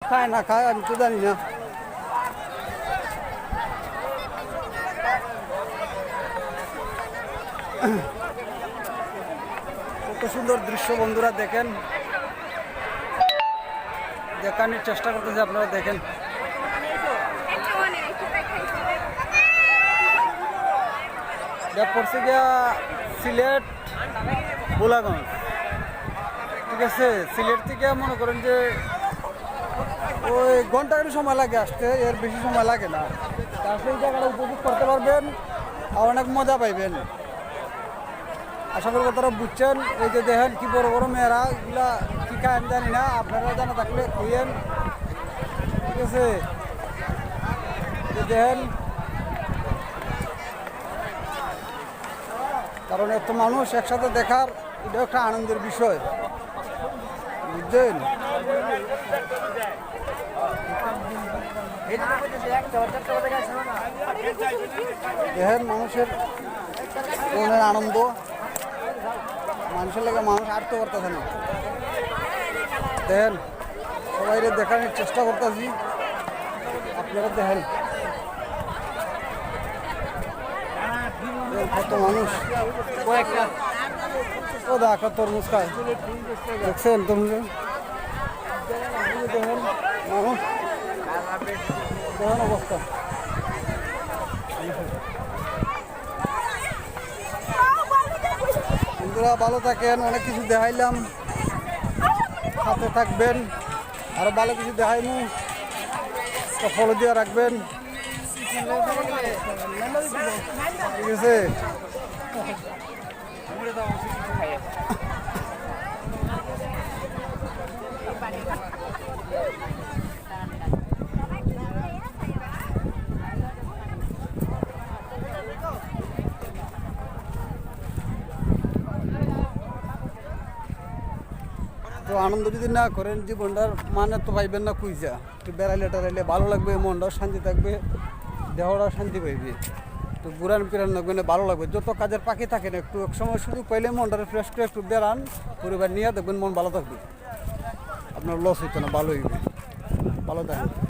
খায় না খায় আমি তো জানি না। কত সুন্দর দৃশ্য বন্ধুরা, দেখেন, দেখানোর চেষ্টা করতেছি, আপনারা দেখেন। পড়ছে গিয়া সিলেট গোলাগঞ্জ, ঠিক আছে। সিলেট থেকে মনে করেন যে ওই ঘন্টাখানি সময় লাগে আসতে, এর বেশি সময় লাগে না। আসলে এই জায়গাটা উপভোগ করতে পারবেন আর অনেক মজা পাইবেন। আশা করি কথাটা বুঝছেন। এই যে দেখেন কি বড় বড় মেয়েরা, এগুলা কি খায় আমি জানি না, আপনারা জানা থাকলে খুঁজেন, ঠিক আছে। দেখেন, কারণ এত মানুষ একসাথে দেখার এটা একটা আনন্দের বিষয়, বুঝছেন। দেখেন মানুষের মনের আনন্দ, মানুষের লাগে মানুষ আটতে পারতেছে না। দেখেন সবাই দেখানোর চেষ্টা করতেছি, আপনারা দেখেন কত মানুষ। ও দেখা তরমুজ খায়, দেখছেন তরমুজ, দেখেন মানুষ, দেখেন অবস্থা। বন্ধুরা ভালো থাকেন, অনেক কিছু দেখাইলাম, সাথে থাকবেন, আরো ভালো কিছু দেখাইমু, ফলো দিয়ে রাখবেন, ঠিক আছে। তো আনন্দ যদি না করেন জীবনটার মানে তো পাইবেন না কুইজা। একটু বেড়াইলে টেড়াইলে ভালো লাগবে, মনটাও শান্তি থাকবে, দেহটাও শান্তি পাইবে। তো ঘুরান ফিরান লাগবে, ভালো লাগবে। যত কাজের পাখি থাকেন একটু এক সময় সুযোগ পাইলে মনটা ফ্রেশ করে একটু বেড়ান, পরিবার নিয়ে দেখবেন মন ভালো থাকবে, আপনার লস হইতো না, ভালো হইবে। ভালো থাকবে।